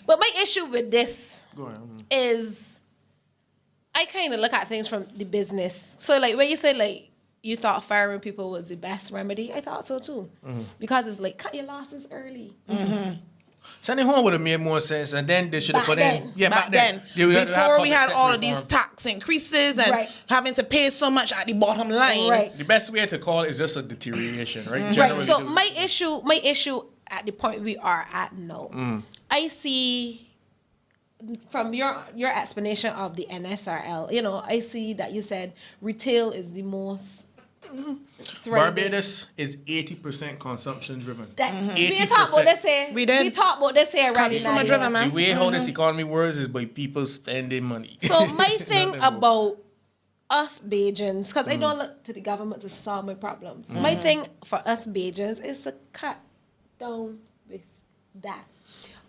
But my issue with this Go ahead. is I kind of look at things from the business. So like when you said like you thought firing people was the best remedy, I thought so too. Because it's like cut your losses early. Sending home would have made more sense, and then they should have Back put then. in. Yeah, Back then, You would have before we public had sector all of these reform. tax increases and Right. having to pay so much at the bottom line. Right. The best way to call it is just a deterioration, right? Right. Generally, So there's- my issue at the point we are at now, I see from your explanation of the NSRL, you know, I see that you said retail is the most thriving. Barbados is 80% consumption driven. That, we 80%. talk about this here. We did. We talk about this here right Consumer now. driven, man. The way how this economy works is by people spending money. So my thing Nothing more. about us Bajans, because I don't look to the government to solve my problems. My thing for us Bajans is to cut down with that.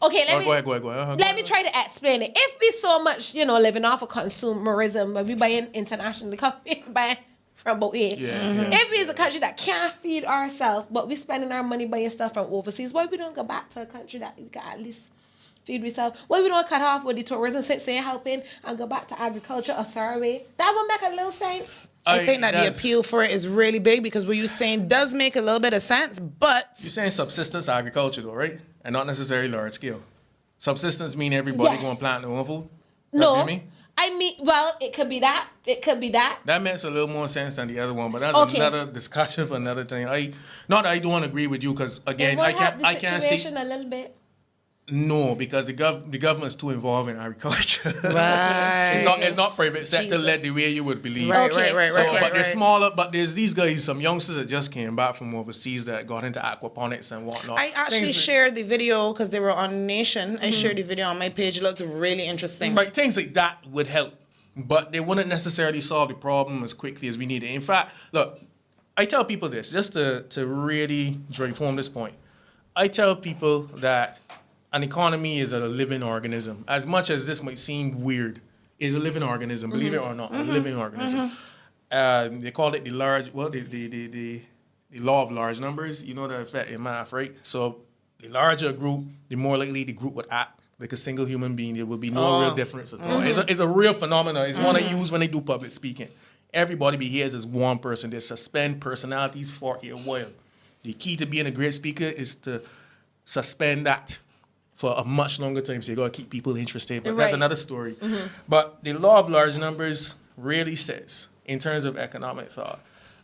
Okay, let me Go ahead. let me try to explain it. If we so much, you know, living off of consumerism, but we buying internationally, we buy from both here. If we is a country that can't feed ourselves, but we spending our money buying stuff from overseas, why we don't go back to a country that we can at least feed ourselves? Why we don't cut off with the tourism since they're helping and go back to agriculture or survey? That would make a little sense. I think that the that's- appeal for it is really big because what you're saying does make a little bit of sense, but You're saying subsistence agriculture, though, right? And not necessarily large scale. Subsistence mean everybody Yes. going to plant their own food? That's No, what you mean? I mean, well, it could be that. It could be that. That makes a little more sense than the other one, but that's Okay. another discussion for another thing. Not that I don't agree with you, because It again, will I help the can't see. situation a little bit. No, because the government's too involved in agriculture. right. It's not private sector led the Jesus. way you would believe. Right, Okay. right, So, right, but they're right. smaller. But there's these guys, some youngsters that just came back from overseas that got into aquaponics and whatnot. I actually Things that- shared the video because they were on Nation. I shared the video on my page. It looks really interesting. Right, things like that would help, but they wouldn't necessarily solve the problem as quickly as we need it. In fact, look, I tell people this just to really drive home this point. I tell people that an economy is a living organism. As much as this might seem weird, it's a living organism. Believe it or not, a living organism. They call it the law of large numbers. You know the effect in math, right? So the larger a group, the more likely the group would act like a single human being. There would be no real difference at all. It's a real phenomenon. It's one I use when I do public speaking. Everybody behaves as one person. They suspend personalities for a while. The key to being a great speaker is to suspend that for a much longer time. So you got to keep people interested. But that's Right. another story. But the law of large numbers really says, in terms of economic thought,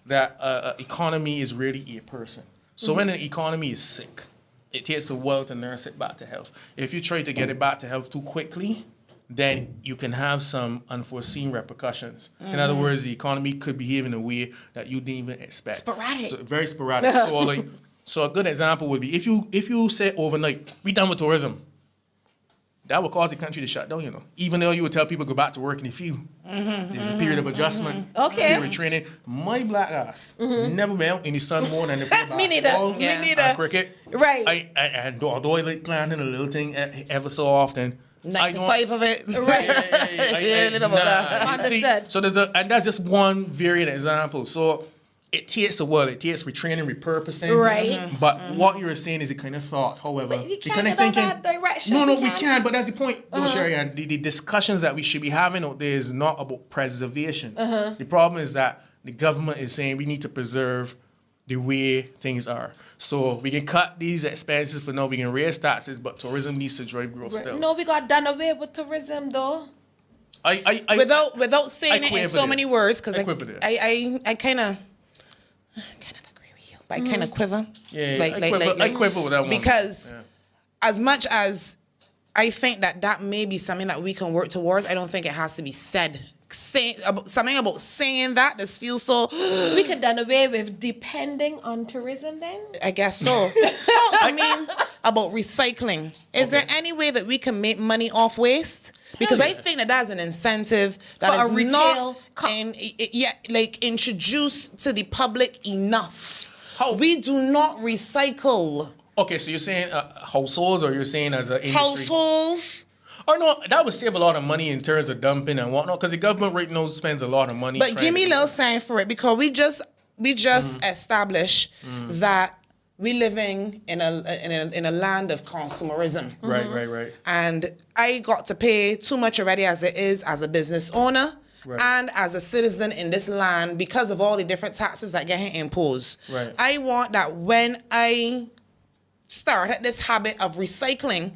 that economy is really a person. So when an economy is sick, it takes a while to nurse it back to health. If you try to get it back to health too quickly, then you can have some unforeseen repercussions. In other words, the economy could behave in a way that you didn't even expect. Sporadic. So, very sporadic. So a good example would be if you say overnight, we done with tourism. That would cause the country to shut down, you know. Even though you would tell people go back to work in the field. There's a period of adjustment, Okay. period of training. My black ass never been out in the sun more than the play Me neither. basketball Me neither. and cricket. Right. And although I like planting a little thing ever so often, I don't. 95 of it. Right. Little about that. See, Understood. so and that's just one variant example. So it takes a while. It takes retraining, repurposing. Right. But what you're saying is a kind of thought. However, But you the can't kind of go thinking. that direction. No, You we can't. can. But that's the point, Sherry. And the discussions that we should be having out there is not about preservation. The problem is that the government is saying we need to preserve the way things are. So we can cut these expenses for now. We can raise taxes, but tourism needs to drive growth still. No, we got done away with tourism though. I Without saying it in quiver so there. many words, because I quiver there. I kind of agree with you, but I kind of quiver. Yeah, I quiver with that one. Because Yeah. as much as I think that may be something that we can work towards, I don't think it has to be said. Something about saying that just feels so. We could done away with depending on tourism then. I guess so. I mean, about recycling. Is there any way that we can make money off waste? Because I think that that's an incentive that For a is retail not introduced to the public enough. How? We do not recycle. Okay, so you're saying households, or you're saying as an industry? Households. Or no, that would save a lot of money in terms of dumping and whatnot, because the government right now spends a lot of money. But trying give me a to- little sign for it, because we just established that we living in a land of consumerism. Right. And I got to pay too much already as it is as a business owner and as a citizen in this land because of all the different taxes that get imposed. Right. I want that when I started this habit of recycling,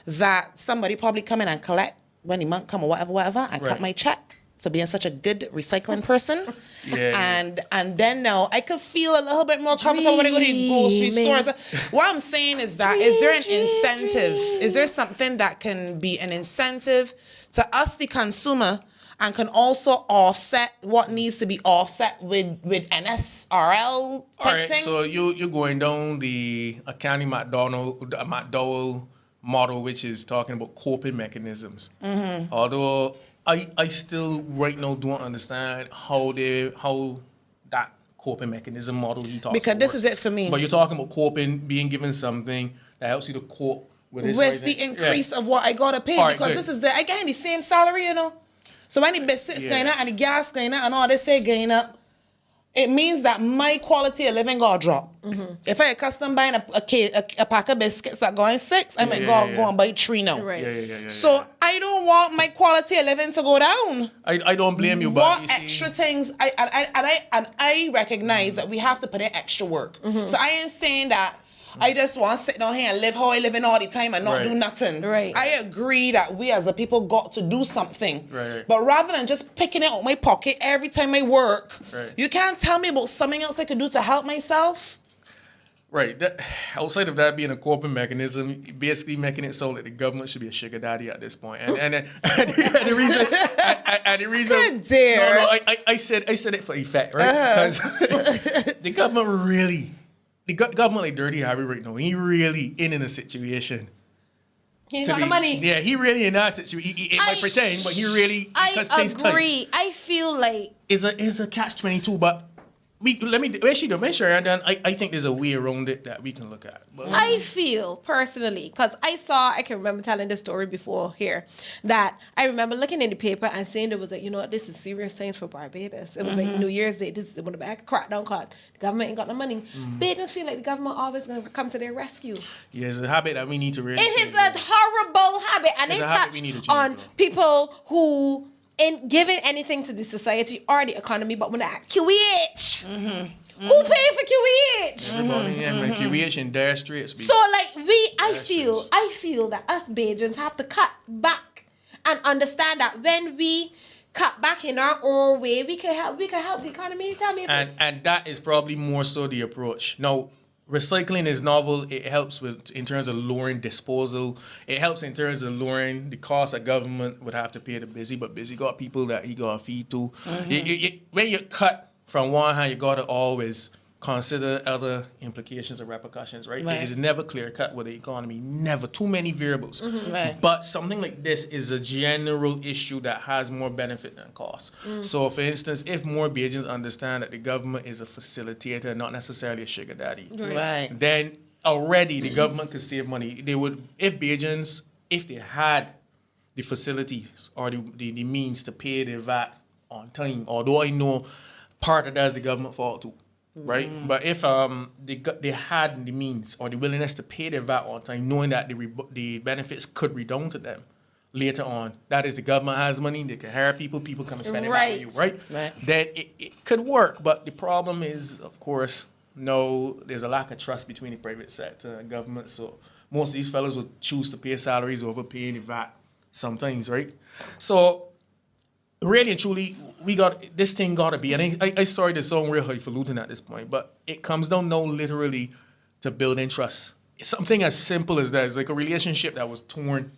that somebody probably come in and collect when the month come or whatever, and cut my check for being such a good recycling person. And then now I could feel a little bit more comfortable when I go to the grocery stores. What I'm saying is that, is there an incentive? Is there something that can be an incentive to us, the consumer, and can also offset what needs to be offset with NSRL type thing? So you're going down the County McDowell model, which is talking about coping mechanisms. Although I still right now don't understand how that coping mechanism model he talks because about this is it for me. But you're talking about coping, being given something that helps you to cope with this. With the increase of what I gotta pay, because this is I getting the same salary, you know. So when the biscuits going up and the gas going up and all this going up, it means that my quality of living gonna drop. If I accustomed buying a pack of biscuits that going 6, I might go and buy 3 now. So I don't want my quality of living to go down. I don't blame you, but what you extra things I recognize that we have to put in extra work. So I ain't saying that I just want to sit down here and live how I live in all the time and not do nothing. I agree that we as a people got to do something. But rather than just picking it out of my pocket every time I work, you can't tell me about something else I could do to help myself. That, outside of that being a coping mechanism, basically making it so that the government should be a sugar daddy at this point. And the reason Good dear. No, I said it for effect, right? Because the government really. The government like Dirty Harry right now, he really in a situation. He ain't got the money. Yeah, he really in that situation. He might pretend, but he really. I agree. I feel like it's a catch-22, but make sure and then I think there's a way around it that we can look at. But, I feel personally, because I can remember telling this story before here, that I remember looking in the paper and saying there was this is serious times for Barbados. It was like New Year's Day, this is one of the back crackdown card. The government ain't got no money. Bajans feel like the government always gonna come to their rescue. Yeah, it's a habit that we need to really It is a horrible habit, and they touch on people who ain't giving anything to the society or the economy, but when at QEH, who paying for QEH? Everybody, QEH in dire straits. So I feel that us Bajans have to cut back and understand that when we cut back in our own way, we can help the economy. Tell me and that is probably more so the approach. Now, recycling is novel. It helps in terms of lowering disposal. It helps in terms of lowering the cost that government would have to pay the busy, but busy got people that he got to feed to. When you cut from one hand, you got to always consider other implications and repercussions, right? It is never clear cut with the economy, never. Too many variables. But something like this is a general issue that has more benefit than cost. So, for instance, if more Bajans understand that the government is a facilitator, not necessarily a sugar daddy, then already the government could save money. They would, if Bajans, if they had the facilities or the means to pay their VAT on time, although I know part of that is the government fault too. Right, but if they had the means or the willingness to pay their VAT on time, knowing that the benefits could redound to them later on, that is, the government has money, they can hire people come and spend it back with you, right? Then it could work, but the problem is, of course, there's a lack of trust between the private sector and government. So most of these fellas would choose to pay salaries over paying the VAT sometimes, right? So really and truly, this thing gotta be, and I sorry to sound real highfalutin at this point, but it comes down now literally to building trust. It's something as simple as that. It's like a relationship that was torn